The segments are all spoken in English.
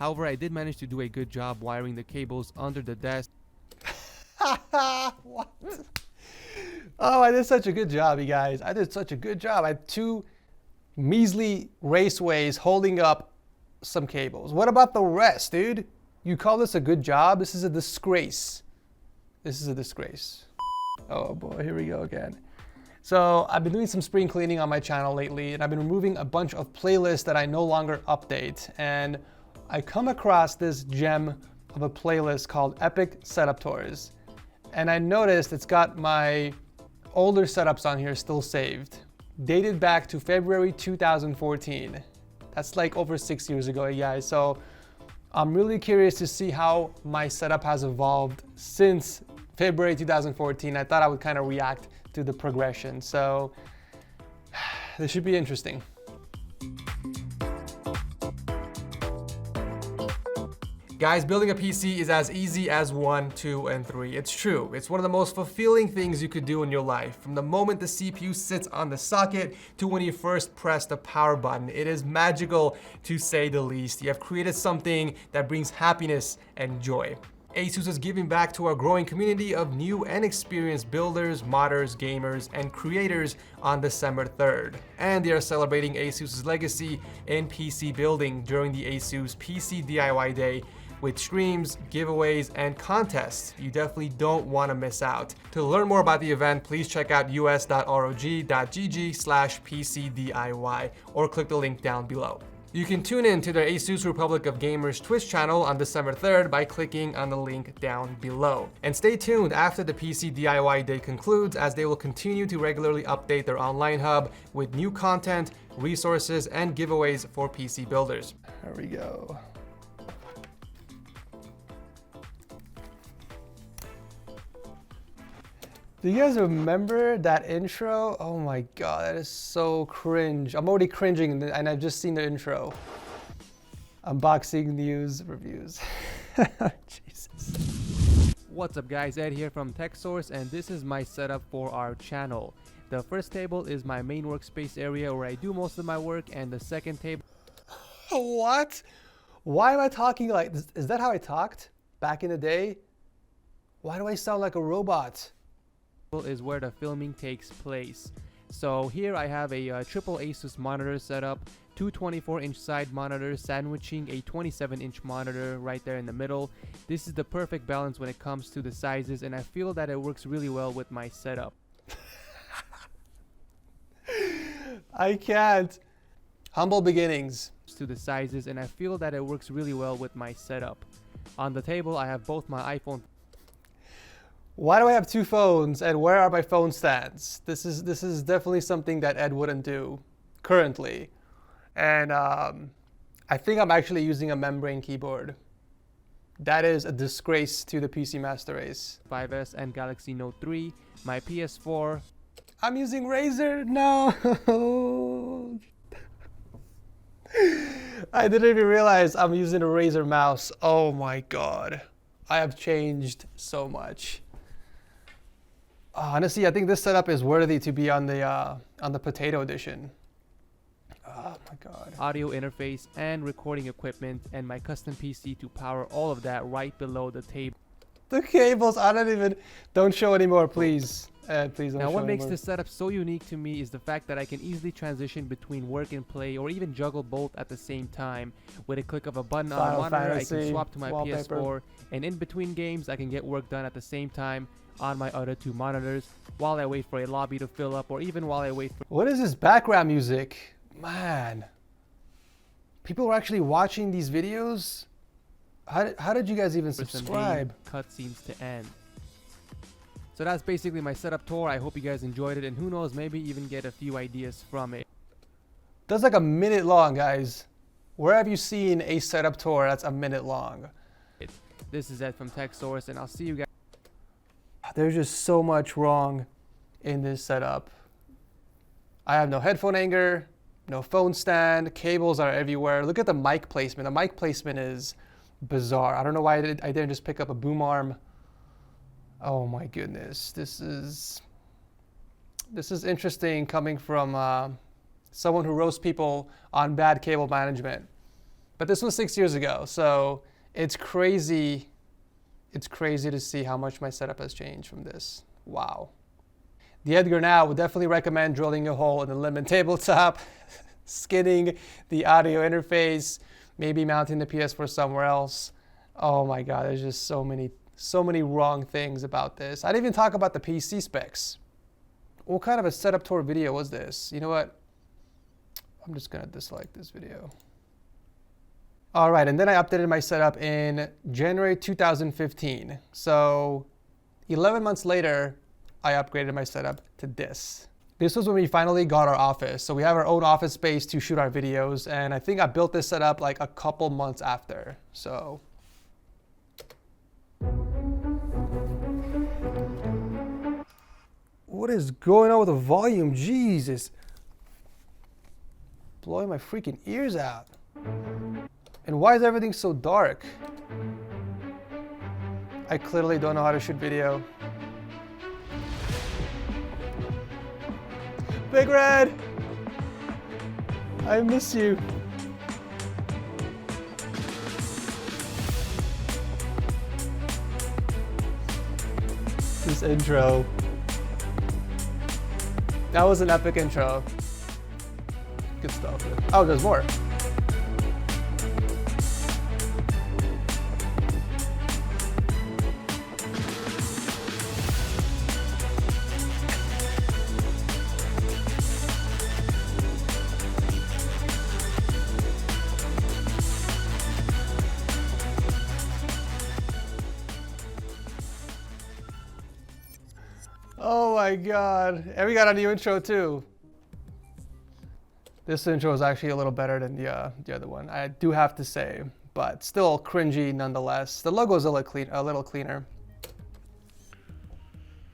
However, I did manage to do a good job wiring the cables under the desk. What? Oh, I did such a good job, you guys. I did such a good job. I had 2 measly raceways holding up some cables. What about the rest, dude? You call this a good job? This is a disgrace. This is a disgrace. Oh boy, here we go again. So I've been doing some spring cleaning on my channel lately, and I've been removing a bunch of playlists that I no longer update. And I come across this gem of a playlist called Epic Setup Tours. And I noticed it's got my older setups on here still saved, dated back to February 2014. That's like over 6 years ago, guys. So I'm really curious to see how my setup has evolved since February 2014. I thought I would kind of react to the progression. So this should be interesting. Guys, building a PC is as easy as 1, 2, and 3. It's true. It's one of the most fulfilling things you could do in your life. From the moment the CPU sits on the socket to when you first press the power button, it is magical to say the least. You have created something that brings happiness and joy. Asus is giving back to our growing community of new and experienced builders, modders, gamers, and creators on December 3rd. And they are celebrating Asus's legacy in PC building during the Asus PC DIY Day with streams, giveaways, and contests. You definitely don't want to miss out. To learn more about the event, please check out us.rog.gg/PCDIY or click the link down below. You can tune in to the Asus Republic of Gamers Twitch channel on December 3rd by clicking on the link down below. And stay tuned after the PC DIY Day concludes, as they will continue to regularly update their online hub with new content, resources, and giveaways for PC builders. There we go. Do you guys remember that intro? Oh my god, that is so cringe. I'm already cringing and I've just seen the intro. Unboxing news reviews. Jesus. What's up guys, Ed here from TechSource, and this is my setup for our channel. The first table is my main workspace area where I do most of my work, and the second table... What? Why am I talking like this? Is that how I talked back in the day? Why do I sound like a robot? Is where the filming takes place. So here I have a triple Asus monitor setup, 2 24-inch side monitors sandwiching a 27-inch monitor right there in the middle. This is the perfect balance when it comes to the sizes, and I feel that it works really well with my setup. I can't. Humble beginnings. To the sizes, and I feel that it works really well with my setup. On the table I have both my iPhone. Why do I have 2 phones, and where are my phone stands? This is definitely something that Ed wouldn't do currently. And I think I'm actually using a membrane keyboard. That is a disgrace to the PC Master Race. 5S and Galaxy Note 3, my PS4. I'm using Razer? No. I didn't even realize I'm using a Razer mouse. Oh my god. I have changed so much. Honestly, I think this setup is worthy to be on the potato edition. Oh my god. Audio interface and recording equipment, and my custom PC to power all of that right below the table. The cables, don't show anymore, please. Please don't now, show what makes anymore. this setup so unique to me is the fact that I can easily transition between work and play, or even juggle both at the same time. With a click of a button on the monitor, I can swap to my PS4, and in between games, I can get work done at the same time on my other 2 monitors, while I wait for a lobby to fill up, or even while I wait for... What is this background music? Man. People are actually watching these videos? How did you guys even subscribe? Cutscenes to end. So that's basically my setup tour. I hope you guys enjoyed it, and who knows, maybe even get a few ideas from it. That's like a minute long, guys. Where have you seen a setup tour that's a minute long? This is Ed from TechSource, and I'll see you guys. There's just so much wrong in this setup. I have no headphone hanger, no phone stand, cables are everywhere. Look at the mic placement. The mic placement is bizarre. I don't know why I didn't just pick up a boom arm. Oh my goodness. This is interesting coming from someone who roasts people on bad cable management. But this was 6 years ago, so it's crazy. It's crazy to see how much my setup has changed from this. Wow. The Edgar now would definitely recommend drilling a hole in the lemon tabletop, skinning the audio interface, maybe mounting the PS4 somewhere else. Oh my God, there's just so many wrong things about this. I didn't even talk about the PC specs. What kind of a setup tour video was this? You know what? I'm just gonna dislike this video. All right, and then I updated my setup in January 2015. So 11 months later, I upgraded my setup to this. This was when we finally got our office. So we have our own office space to shoot our videos. And I think I built this setup like a couple months after. So. What is going on with the volume? Jesus. Blowing my freaking ears out. And why is everything so dark? I clearly don't know how to shoot video. Big Red! I miss you. This intro. That was an epic intro. Good stuff. Oh, there's more. Oh my God. And we got a new intro too. This intro is actually a little better than the other one, I do have to say, but still cringy nonetheless. The logo is a little cleaner.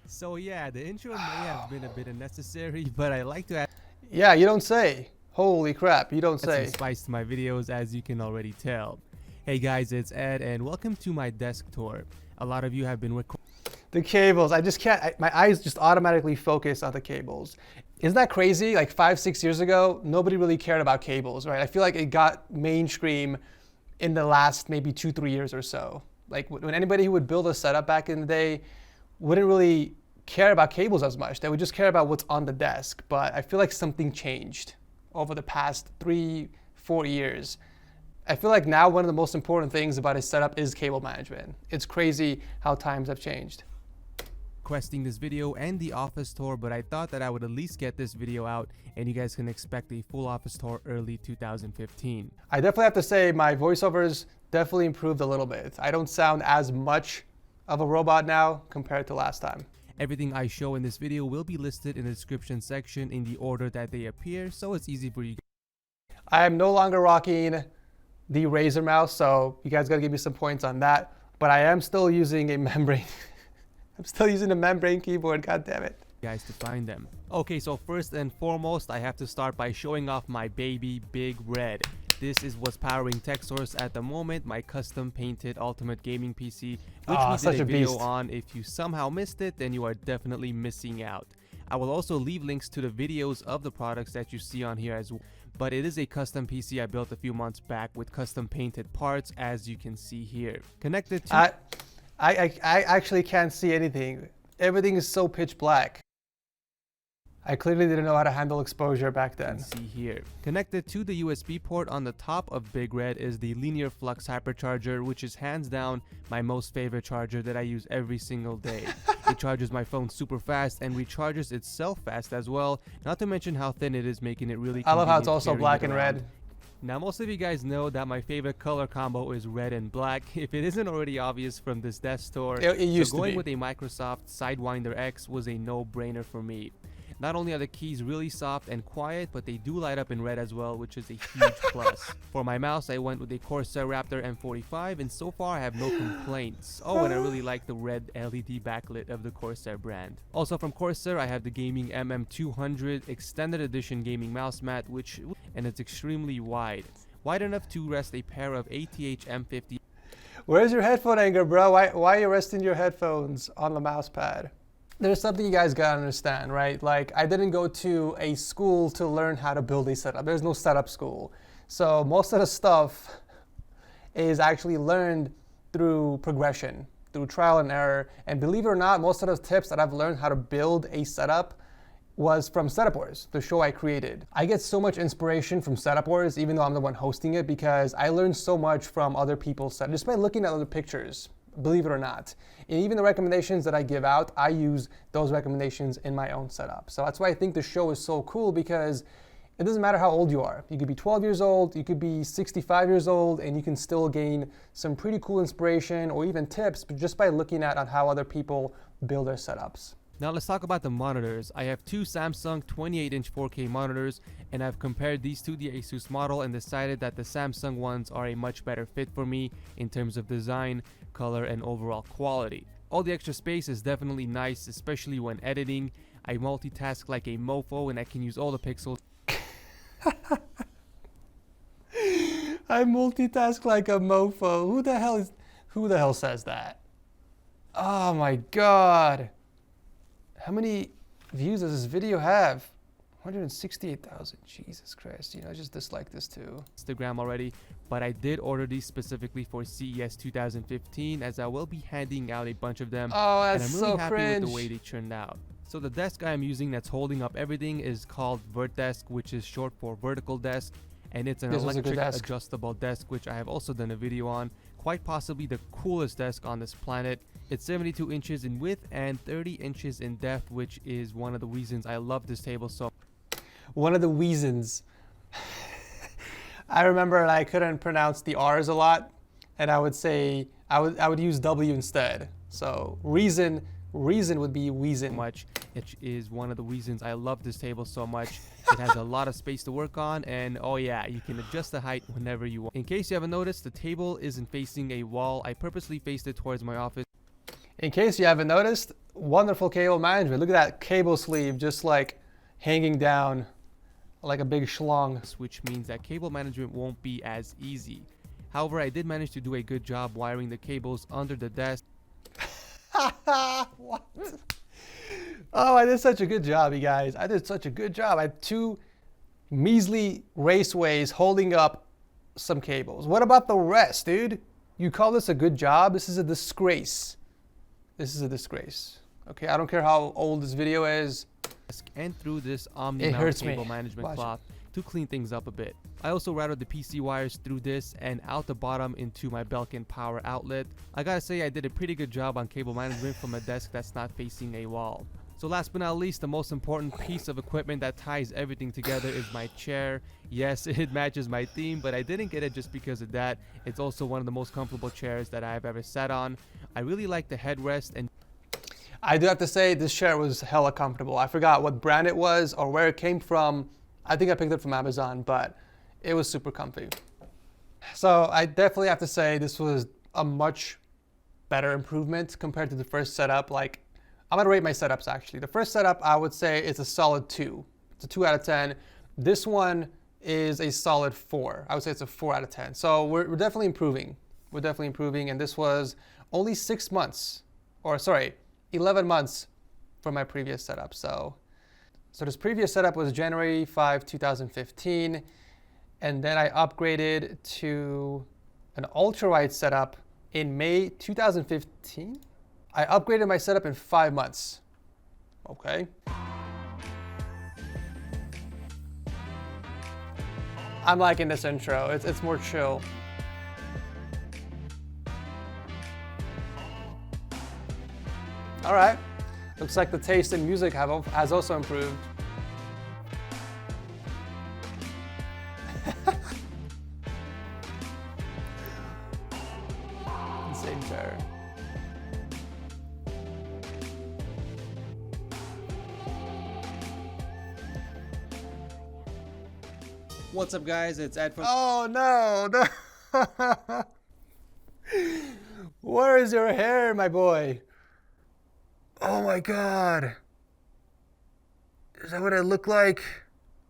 So yeah, the intro may have been a bit unnecessary, but I like to add Yeah, you don't say. Holy crap, you don't say. some spice to my videos, as you can already tell. Hey guys, it's Ed, and welcome to my desk tour. A lot of you have been The cables, I just can't, my eyes just automatically focus on the cables. Isn't that crazy? Like 5-6 years ago, nobody really cared about cables, right? I feel like it got mainstream in the last maybe 2-3 years or so. Like when anybody who would build a setup back in the day wouldn't really care about cables as much. They would just care about what's on the desk. But I feel like something changed over the past 3-4 years. I feel like now one of the most important things about a setup is cable management. It's crazy how times have changed. Requesting this video and the office tour, but I thought that I would at least get this video out and you guys can expect a full office tour early 2015. I definitely have to say my voiceovers definitely improved a little bit. I don't sound as much of a robot now compared to last time. Everything I show in this video will be listed in the description section in the order that they appear, so it's easy for you. I am no longer rocking the Razer mouse, so you guys gotta give me some points on that, but I am still using a membrane. I'm still using a membrane keyboard, god damn it. Guys to find them. Okay, so first and foremost, I have to start by showing off my baby Big Red. This is what's powering TechSource at the moment, my custom painted ultimate gaming PC, which we did a video on. If you somehow missed it, then you are definitely missing out. I will also leave links to the videos of the products that you see on here as well. But it is a custom PC I built a few months back with custom painted parts, as you can see here. Connected to... I actually can't see anything. Everything is so pitch black. I clearly didn't know how to handle exposure back then. See here. Connected to the USB port on the top of Big Red is the linear flux hypercharger, which is hands down my most favorite charger that I use every single day. It charges my phone super fast and recharges itself fast as well, not to mention how thin it is, making it really convenient. I love how it's also black and red. Now, most of you guys know that my favorite color combo is red and black. If it isn't already obvious from this desk tour, it used so going to be. with a Microsoft Sidewinder X was a no-brainer for me. Not only are the keys really soft and quiet, but they do light up in red as well, which is a huge plus. For my mouse, I went with a Corsair Raptor M45, and so far I have no complaints. Oh, and I really like the red LED backlit of the Corsair brand. Also from Corsair, I have the Gaming MM200 Extended Edition gaming mouse mat, and it's extremely wide enough to rest a pair of ATH M50. Where's your headphone hanger, bro? Why are you resting your headphones on the mouse pad? There's something you guys gotta understand, right? Like, I didn't go to a school to learn how to build a setup. There's no setup school. So most of the stuff is actually learned through progression, through trial and error. And believe it or not, most of those tips that I've learned how to build a setup was from Setup Wars, the show I created. I get so much inspiration from Setup Wars, even though I'm the one hosting it, because I learned so much from other people's setups, just by looking at other pictures, believe it or not. And even the recommendations that I give out, I use those recommendations in my own setup. So that's why I think the show is so cool, because it doesn't matter how old you are. You could be 12 years old, you could be 65 years old, and you can still gain some pretty cool inspiration or even tips just by looking at on how other people build their setups. Now let's talk about the monitors. I have two Samsung 28-inch 4K monitors, and I've compared these to the Asus model and decided that the Samsung ones are a much better fit for me in terms of design, color, and overall quality. All the extra space is definitely nice, especially when editing. I multitask like a mofo, and I can use all the pixels. I multitask like a mofo. Who the hell says that? Oh my God. How many views does this video have? 168,000. Jesus Christ. You know, I just dislike this too. Instagram already, but I did order these specifically for CES 2015, as I will be handing out a bunch of them. Oh, that's and I'm really so happy cringe. with the way they turned out. So the desk I'm using that's holding up everything is called VertDesk, which is short for vertical desk, and it's an electric adjustable desk, which I have also done a video on. Quite possibly the coolest desk on this planet. It's 72 inches in width and 30 inches in depth, which is one of the reasons I love this table so. One of the reasons. I remember I couldn't pronounce the R's a lot, and I would say I would use W instead. So reason would be wheezin. Much. It is one of the reasons I love this table so much. It has a lot of space to work on, and oh yeah, you can adjust the height whenever you want. In case you haven't noticed, the table isn't facing a wall. I purposely faced it towards my office. In case you haven't noticed, wonderful cable management. Look at that cable sleeve just like hanging down like a big schlong. Which means that cable management won't be as easy. However, I did manage to do a good job wiring the cables under the desk. What? Oh, I did such a good job, you guys. I did such a good job. I had two measly raceways holding up some cables. What about the rest, dude? You call this a good job? This is a disgrace. This is a disgrace. Okay, I don't care how old this video is. And through this omni-mount cable management cloth to clean things up a bit. I also routed the PC wires through this and out the bottom into my Belkin power outlet. I gotta say I did a pretty good job on cable management from a desk that's not facing a wall. So last but not least, the most important piece of equipment that ties everything together is my chair. Yes, it matches my theme, but I didn't get it just because of that. It's also one of the most comfortable chairs that I've ever sat on. I really like the headrest, and I do have to say this chair was hella comfortable. I forgot what brand it was or where it came from. I think I picked it from Amazon, but it was super comfy. So I definitely have to say this was a much better improvement compared to the first setup. Like, I'm gonna rate my setups actually. The first setup, I would say it's a solid 2. It's a 2 out of 10. This one is a solid 4. I would say it's a 4 out of 10. So we're definitely improving. We're definitely improving, and this was only 6 months, or sorry, 11 months from my previous setup. So this previous setup was January 5, 2015, and then I upgraded to an ultra-wide setup in May 2015. I upgraded my setup in 5 months. Okay. I'm liking this intro. It's more chill. All right. Looks like the taste in music has also improved. Insane chair. what's up guys, it's Ed from Oh no. Where is your hair, my boy? Oh my God. Is that what I look like?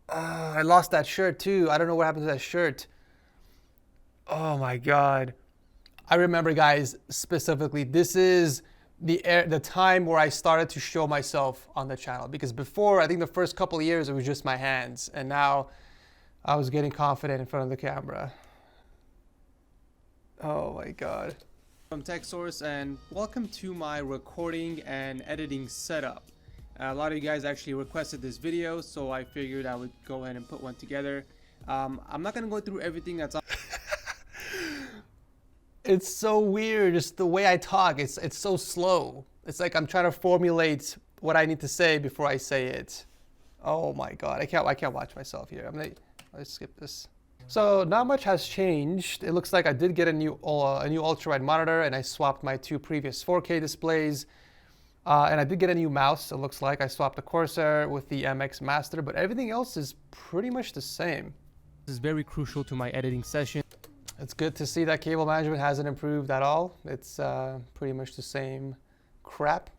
Oh, I lost that shirt too. I don't know what happened to that shirt. Oh my God. I remember, guys, specifically, this is the time where I started to show myself on the channel, because before, I think the first couple of years, it was just my hands, and now I was getting confident in front of the camera. Oh my god. From TechSource, and welcome to my recording and editing setup. A lot of you guys actually requested this video, so I figured I would go ahead and put one together. I'm not gonna go through everything that's on. It's so weird, just the way I talk, it's so slow. It's like I'm trying to formulate what I need to say before I say it. Oh my god, I can't watch myself here. Let's skip this. So not much has changed. It looks like I did get a new ultra-wide monitor, and I swapped my two previous 4K displays. And I did get a new mouse. It looks like I swapped the Corsair with the MX Master, but everything else is pretty much the same. This is very crucial to my editing session. It's good to see that cable management hasn't improved at all. It's pretty much the same crap.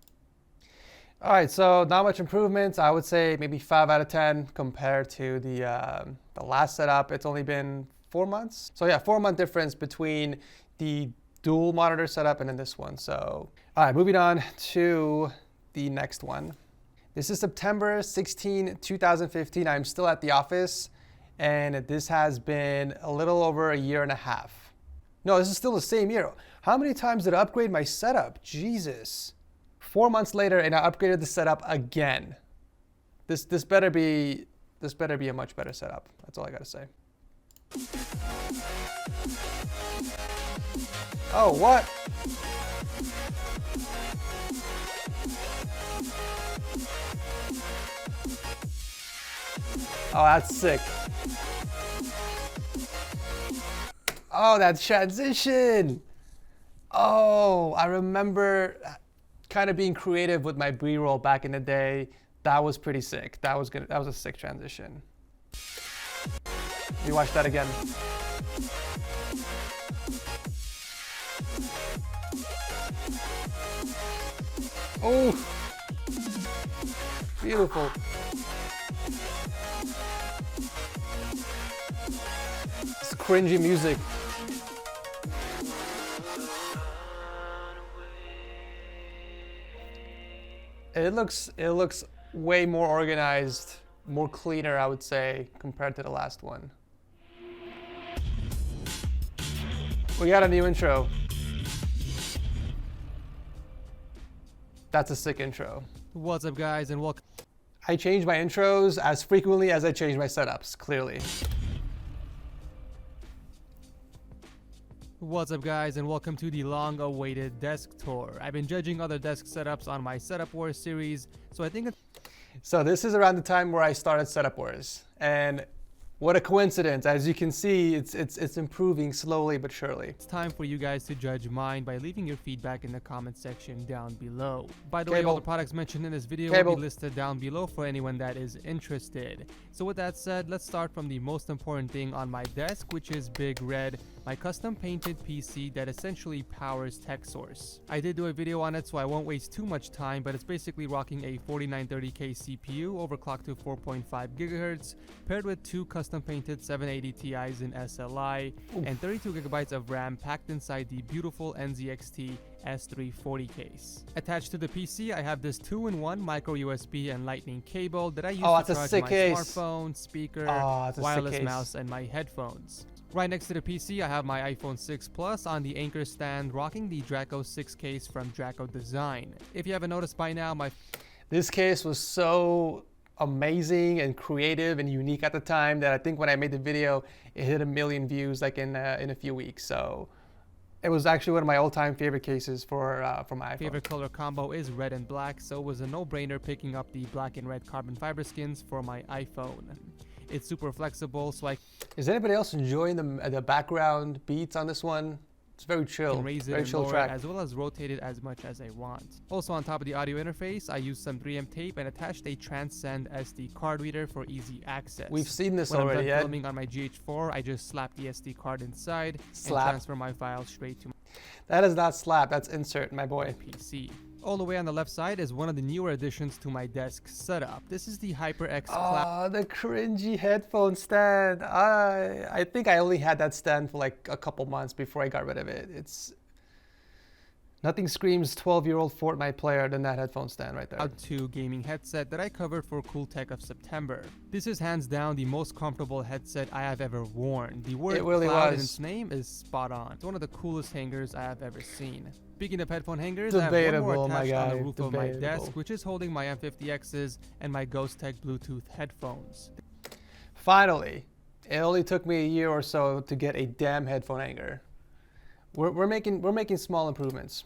All right, so not much improvements. I would say maybe 5 out of 10 compared to the last setup. It's only been 4 months. So yeah, 4-month difference between the dual monitor setup and then this one. So, all right, moving on to the next one. This is September 16, 2015. I'm still at the office, and this has been a little over a year and a half. No, this is still the same year. How many times did I upgrade my setup? Jesus. 4 months later, and I upgraded the setup again. This better be a much better setup. That's all I gotta say. Oh, what? Oh, that's sick. Oh, that transition. Oh, I remember kind of being creative with my B-roll back in the day. That was pretty sick. That was good. That was a sick transition. Let me watch that again. Oh, beautiful. It's cringy music. It looks way more organized, more cleaner, I would say, compared to the last one. We got a new intro. That's a sick intro. What's up, guys, and welcome. I change my intros as frequently as I change my setups, clearly. What's up, guys, and welcome to the long-awaited desk tour. I've been judging other desk setups on my Setup Wars series, so I think So this is around the time where I started Setup Wars, and what a coincidence. As you can see, it's improving slowly but surely. it's time for you guys to judge mine by leaving your feedback in the comment section down below. By the way, all the products mentioned in this video will be listed down below for anyone that is interested. So with that said, let's start from the most important thing on my desk, which is Big Red, my custom painted PC that essentially powers TechSource. I did do a video on it, so I won't waste too much time, but it's basically rocking a 4930K CPU overclocked to 4.5 GHz, paired with two custom painted 780 Ti's in SLI, and 32 GB of RAM packed inside the beautiful NZXT S340 case. Attached to the PC, I have this 2-in-1 micro USB and lightning cable that I use to charge my smartphone, speaker, wireless mouse, and my headphones. Right next to the PC, I have my iPhone 6 Plus on the anchor stand, rocking the Draco 6 case from Draco Design. If you haven't noticed by now, this case was so amazing and creative and unique at the time that I think when I made the video, it hit 1 million views like in a few weeks. So it was actually one of my all-time favorite cases for my iPhone. Favorite color combo is red and black, so it was a no-brainer picking up the black and red carbon fiber skins for my iPhone. It's super flexible, so Is anybody else enjoying the background beats on this one? It's very chill. Can raise it very chill track. as well as rotate it as much as I want. Also, on top of the audio interface, I used some 3M tape and attached a Transcend SD card reader for easy access. We've seen this when already. I'm done filming on my GH4, I just slap the SD card inside and transfer my files straight to my That is not slap, that's insert, my boy. PC. All the way on the left side is one of the newer additions to my desk setup. This is the HyperX Oh, the cringy headphone stand. I think I only had that stand for like a couple months before I got rid of it. Nothing screams 12-year-old Fortnite player than that headphone stand right there. Out to gaming headset that I covered for Cool Tech of September. This is hands down the most comfortable headset I have ever worn. The word cloud in its name is spot on. It's one of the coolest hangers I have ever seen. Speaking of headphone hangers, I have one more attached on the roof of my desk, which is holding my M50Xs and my Ghost Tech Bluetooth headphones. Finally, it only took me a year or so to get a damn headphone hanger. We're making small improvements.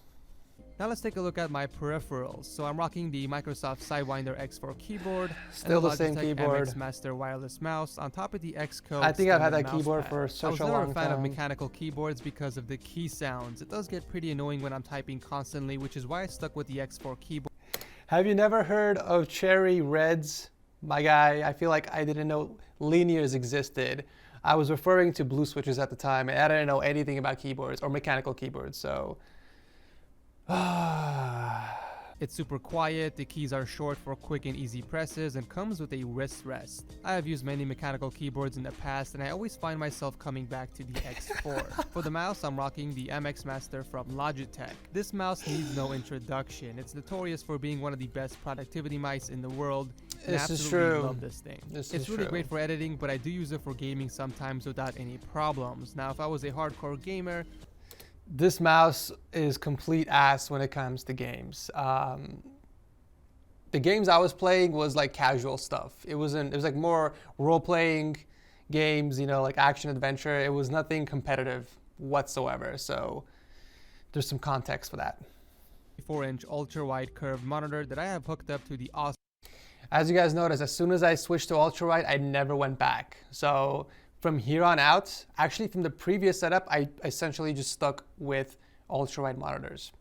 Now let's take a look at my peripherals. So I'm rocking the Microsoft Sidewinder X4 keyboard, still the same keyboard, MX Master wireless mouse on top of the Xcode. I think I've had that keyboard for such a long time. I was never a fan of mechanical keyboards because of the key sounds. It does get pretty annoying when I'm typing constantly, which is why I stuck with the X4 keyboard. Have you never heard of cherry reds? My guy, I feel like I didn't know linears existed. I was referring to blue switches at the time, and I didn't know anything about keyboards or mechanical keyboards, so... It's super quiet, the keys are short for quick and easy presses, and comes with a wrist rest. I have used many mechanical keyboards in the past, and I always find myself coming back to the X4. For the mouse, I'm rocking the MX Master from Logitech. This mouse needs no introduction. It's notorious for being one of the best productivity mice in the world. This is true. Love this thing. It's really great for editing, but I do use it for gaming sometimes without any problems. Now, if I was a hardcore gamer, this mouse is complete ass when it comes to games. The games I was playing was like casual stuff. It was like more role-playing games, you know, like action adventure. It was nothing competitive whatsoever. So there's some context for that. 4-inch ultra-wide curved monitor that I have hooked up to the awesome. As you guys noticed, as soon as I switched to ultra-wide, I never went back. So from here on out, actually from the previous setup, I essentially just stuck with ultra-wide monitors.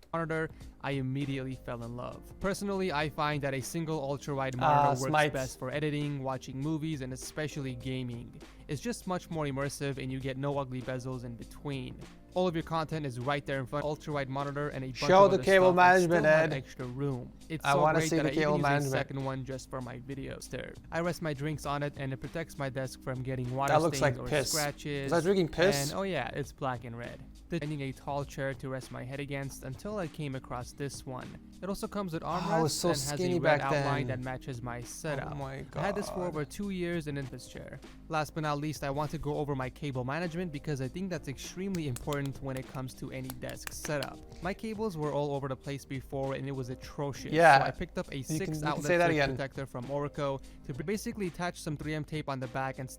I immediately fell in love. Personally, I find that a single ultra-wide monitor works best for editing, watching movies, and especially gaming. It's just much more immersive and you get no ugly bezels in between. All of your content is right there in front. Ultra-wide monitor and a bunch of other cable management, Ed. Extra room. It's so I great see that the cable I even management. use a second one just for my videos. I rest my drinks on it and it protects my desk from getting water that looks stains like or piss. scratches. Is that drinking piss? And oh yeah, it's black and red. Finding a tall chair to rest my head against until I came across this one. It also comes with armrests and has a red outline that matches my setup. Oh my God. I had this for over 2 years and in this chair. Last but not least, I want to go over my cable management because I think that's extremely important when it comes to any desk setup. My cables were all over the place before and it was atrocious. Yeah. So I picked up a 6-outlet protector from Orico to basically attach some 3M tape on the back and...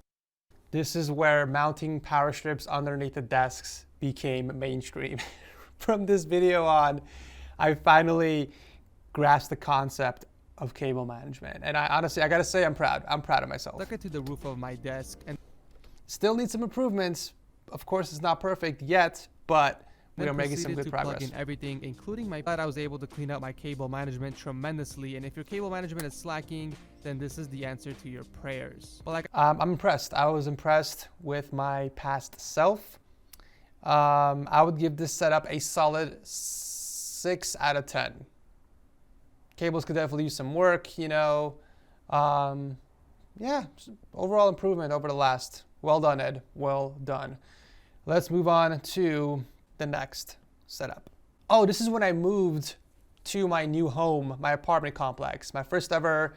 This is where mounting power strips underneath the desks became mainstream. From this video on, I finally grasped the concept of cable management. And I honestly, I gotta say, I'm proud. I'm proud of myself. Stuck it to the roof of my desk and still need some improvements. Of course, it's not perfect yet, but we are making some good progress. Plug in everything, including my... I was able to clean up my cable management tremendously, and if your cable management is slacking, then this is the answer to your prayers. Well, I'm impressed. I was impressed with my past self. I would give this setup a solid 6 out of 10. Cables could definitely use some work, you know. Yeah, overall improvement over the last. Well done, Ed. Well done. Let's move on to the next setup. Oh, this is when I moved to my new home, my apartment complex, my first ever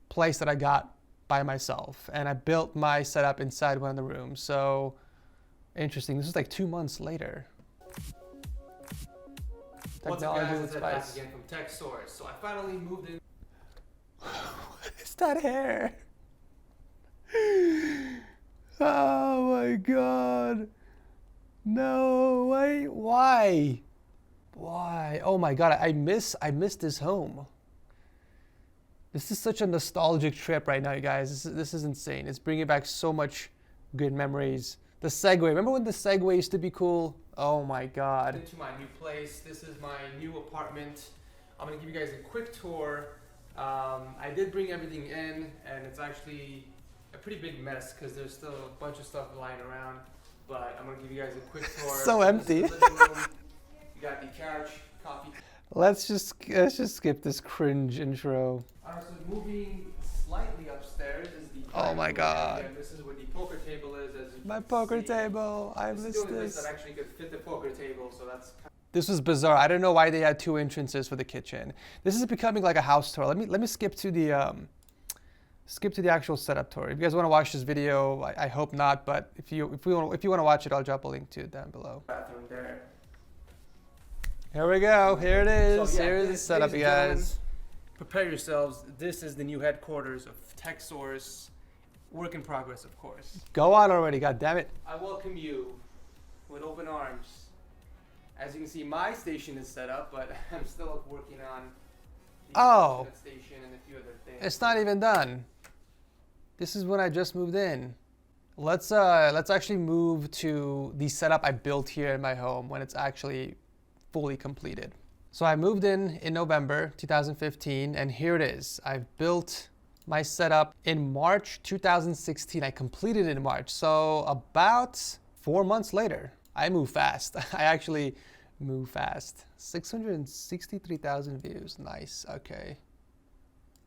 place that I got by myself. And I built my setup inside one of the rooms. So interesting. This is like 2 months later. What's up, guys? It's Ed back again from TechSource. So I finally moved in. What is that hair? Oh my God. No way. Why? Why? Oh my God. I miss this home. This is such a nostalgic trip right now, you guys. This is insane. It's bringing back so much good memories. The Segway. Remember when the Segway used to be cool? Oh my God. Into my new place. This is my new apartment. I'm gonna give you guys a quick tour. I did bring everything in, and it's actually a pretty big mess because there's still a bunch of stuff lying around. But I'm gonna give you guys a quick tour. So empty. This is the living room. You got the couch, coffee. Let's just skip this cringe intro. Alright, so moving slightly upstairs is the. Oh my God. And this is where the poker table is. As you My can poker see. table. I This miss is the only this. place that actually could fit the poker table, so that's. This was bizarre. I don't know why they had 2 entrances for the kitchen. This is becoming like a house tour. Let me skip to the actual setup tour. If you guys want to watch this video, I hope not, but if you want to watch it, I'll drop a link to it down below. Bathroom there. Here we go. Here it is. So, yeah, Here is the setup, you guys. Prepare yourselves. This is the new headquarters of TechSource. Work in progress, of course. Go on already. God damn it. I welcome you with open arms. As you can see, my station is set up, but I'm still working on the station and a few other things. It's not even done. This is when I just moved in. Let's actually move to the setup I built here in my home when it's actually fully completed. So I moved in November 2015, and here it is. I've built my setup in March 2016. I completed it in March. So about 4 months later, I move fast. I actually move fast. 663,000 views. Nice. Okay.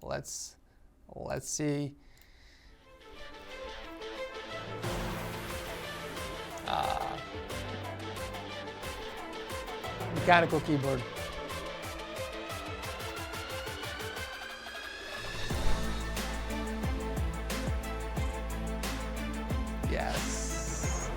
Let's see. Mechanical keyboard. Yes.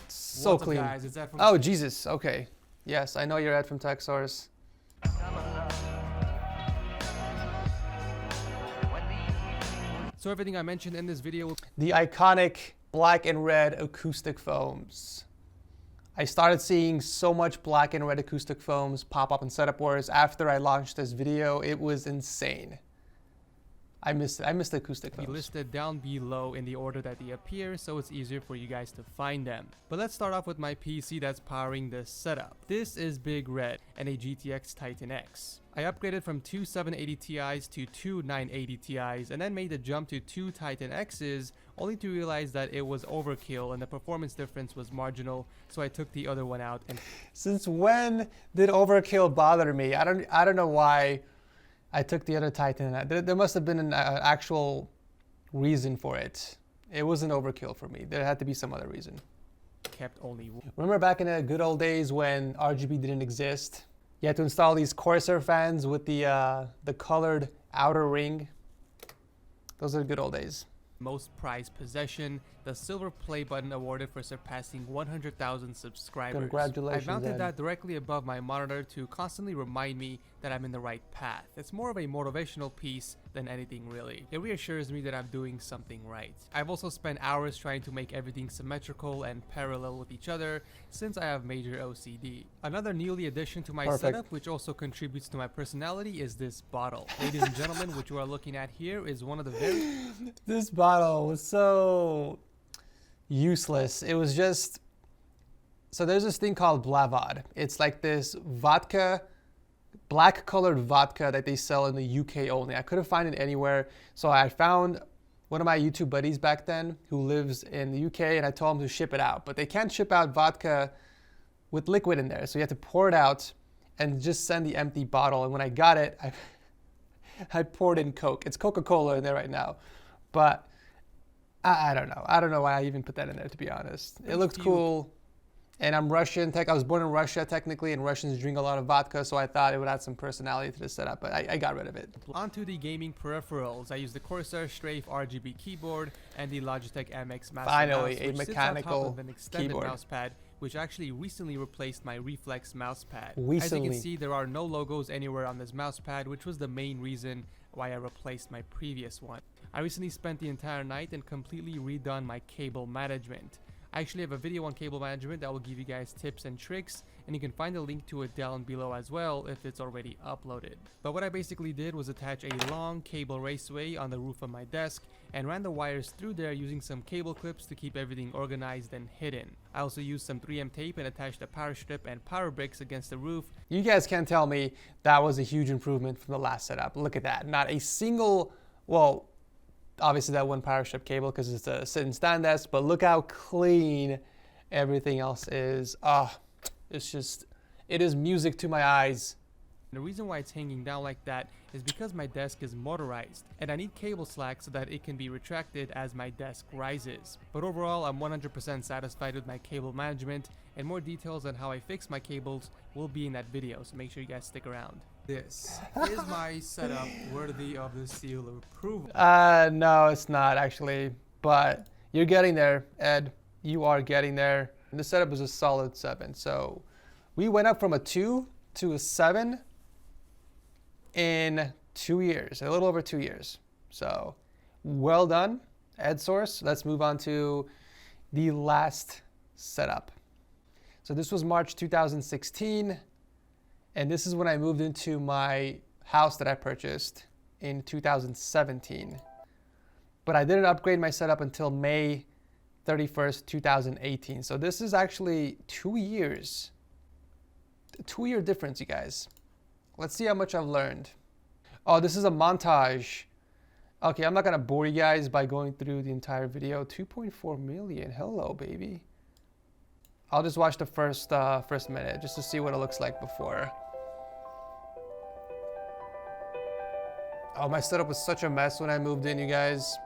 So What's clean. up, guys? It's Ed from Oh, Jesus. Okay. Yes, I know you're Ed from TechSource. So everything I mentioned in this video. The iconic black and red acoustic foams. I started seeing so much black and red acoustic foams pop up in Setup Wars after I launched this video. It was insane. I missed it. I missed the acoustic foams. Be listed down below in the order that they appear, so it's easier for you guys to find them. But let's start off with my PC that's powering this setup. This is Big Red and a GTX Titan X. I upgraded from 2 780 Ti's to 2 980 Ti's and then made the jump to 2 Titan X's, only to realize that it was overkill and the performance difference was marginal, so I took the other one out. And since when did overkill bother me? I don't know why I took the other Titan. There must have been an actual reason for it. It wasn't overkill for me. There had to be some other reason. Kept only. Remember back in the good old days when RGB didn't exist? You had to install these Corsair fans with the colored outer ring. Those are the good old days. Most prized possession, the silver play button awarded for surpassing 100,000 subscribers. Congratulations. I mounted that directly above my monitor to constantly remind me that I'm in the right path. It's more of a motivational piece than anything really. It reassures me that I'm doing something right. I've also spent hours trying to make everything symmetrical and parallel with each other since I have major OCD. Another newly addition to my setup, which also contributes to my personality, is this bottle. Ladies and gentlemen, what you are looking at here is one of the very... This bottle was so useless. It was just... So there's this thing called Blavod. It's like this vodka, black colored vodka that they sell in the UK only. I couldn't find it anywhere. So I found one of my YouTube buddies back then who lives in the UK, and I told him to ship it out. But they can't ship out vodka with liquid in there. So you have to pour it out and just send the empty bottle. And when I got it, I poured in Coke. It's Coca-Cola in there right now. But I don't know. I don't know why I even put that in there, to be honest. It looked cool. And I'm Russian. I was born in Russia, technically, and Russians drink a lot of vodka, so I thought it would add some personality to the setup, but I got rid of it. Onto the gaming peripherals. I use the Corsair Strafe RGB keyboard and the Logitech MX Master Finally, mouse, a which mechanical sits on top of an extended keyboard. mouse pad, which actually recently replaced my Reflex mouse pad. As you Recently. can see, there are no logos anywhere on this mouse pad, which was the main reason why I replaced my previous one. I recently spent the entire night and completely redone my cable management. I actually have a video on cable management that will give you guys tips and tricks, and you can find a link to it down below as well if it's already uploaded. But what I basically did was attach a long cable raceway on the roof of my desk and ran the wires through there using some cable clips to keep everything organized and hidden. I also used some 3M tape and attached a power strip and power bricks against the roof. You guys can't tell me that was a huge improvement from the last setup. Look at that. Not a single, well, obviously that one power strip cable because it's a sit and stand desk, but look how clean everything else is. It's just, it is music to my eyes The reason why it's hanging down like that is because my desk is motorized and I need cable slack so that it can be retracted as my desk rises. But overall, I'm 100% satisfied with my cable management, and more details on how I fix my cables will be in that video, so make sure you guys stick around. This is my setup worthy of the seal of approval. No, it's not actually, but you're getting there, Ed. You are getting there. The setup is a solid 7. So we went up from a 2 to a 7 in 2 years, a little over 2 years. So well done, TechSource. Let's move on to the last setup. So this was March 2016, and this is when I moved into my house that I purchased in 2017. But I didn't upgrade my setup until May 31st, 2018. So this is actually 2 years. A 2-year difference, you guys. Let's see how much I've learned. Oh, this is a montage. Okay, I'm not gonna bore you guys by going through the entire video. 2.4 million, hello baby. I'll just watch the first minute just to see what it looks like before. Oh, my setup was such a mess when I moved in, you guys.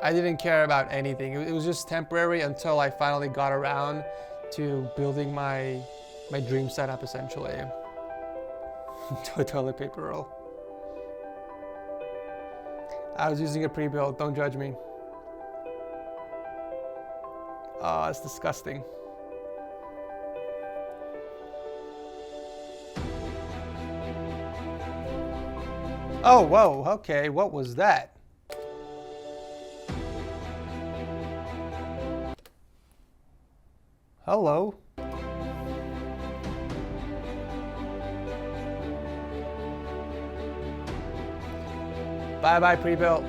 I didn't care about anything. It was just temporary until I finally got around to building my dream setup, essentially. To a toilet paper roll. I was using a pre-built, don't judge me. Oh, it's disgusting. Oh, whoa, okay, what was that? Hello. Bye-bye, pre-built.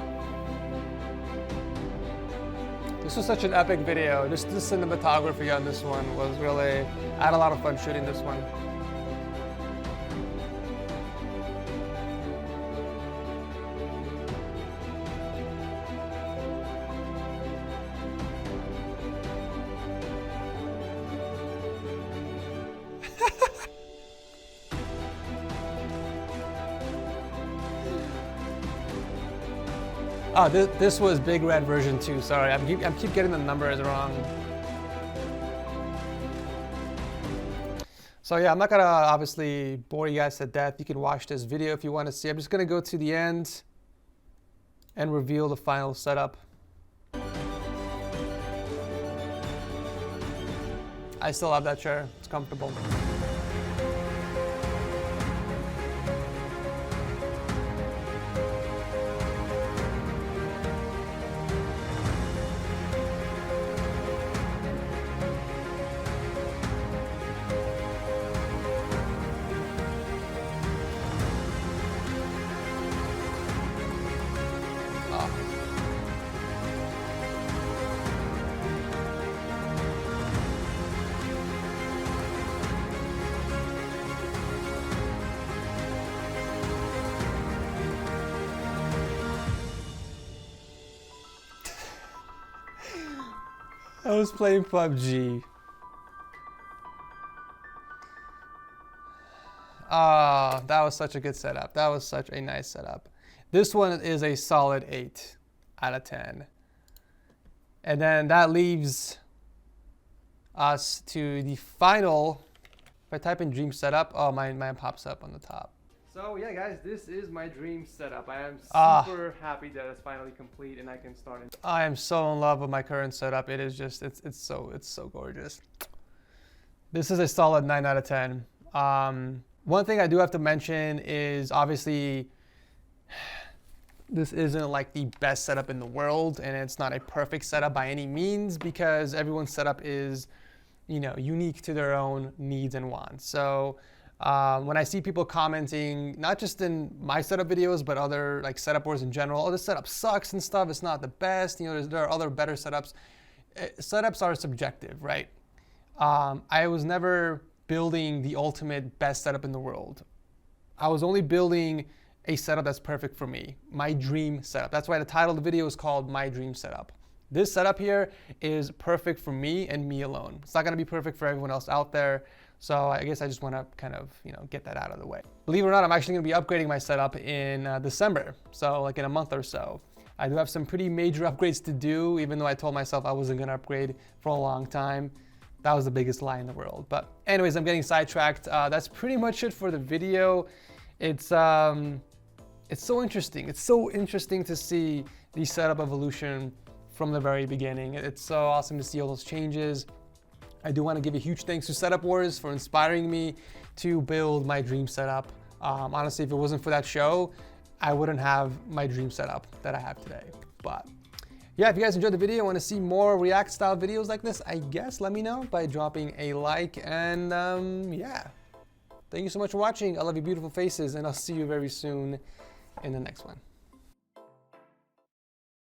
This was such an epic video. Just the cinematography on this one was really, I had a lot of fun shooting this one. Oh, this was Big Red version 2. Sorry, I keep getting the numbers wrong. So yeah, I'm not gonna obviously bore you guys to death. You can watch this video if you want to see. I'm just gonna go to the end and reveal the final setup. I still have that chair. It's comfortable. I was playing PUBG. Ah, that was such a good setup. That was such a nice setup. This one is a solid 8 out of 10. And then that leaves us to the final. If I type in dream setup, oh, mine pops up on the top. So yeah, guys, this is my dream setup. I am super happy that it's finally complete and I can start it. I am so in love with my current setup. It is just, it's so gorgeous. This is a solid 9 out of 10. One thing I do have to mention is obviously this isn't like the best setup in the world, and it's not a perfect setup by any means because everyone's setup is, you know, unique to their own needs and wants. So when I see people commenting, not just in my setup videos, but other like setup wars in general, oh, this setup sucks and stuff, it's not the best, you know, there are other better setups. Setups are subjective, right? I was never building the ultimate best setup in the world. I was only building a setup that's perfect for me, my dream setup. That's why the title of the video is called My Dream Setup. This setup here is perfect for me and me alone. It's not gonna be perfect for everyone else out there. So I guess I just want to kind of, get that out of the way. Believe it or not, I'm actually going to be upgrading my setup in December. So like in a month or so. I do have some pretty major upgrades to do, even though I told myself I wasn't going to upgrade for a long time. That was the biggest lie in the world. But anyways, I'm getting sidetracked. That's pretty much it for the video. It's so interesting. It's so interesting to see the setup evolution from the very beginning. It's so awesome to see all those changes. I do want to give a huge thanks to Setup Wars for inspiring me to build my dream setup. Honestly, if it wasn't for that show, I wouldn't have my dream setup that I have today. But yeah, if you guys enjoyed the video, want to see more React style videos like this, I guess let me know by dropping a like. And yeah, thank you so much for watching. I love your beautiful faces, and I'll see you very soon in the next one.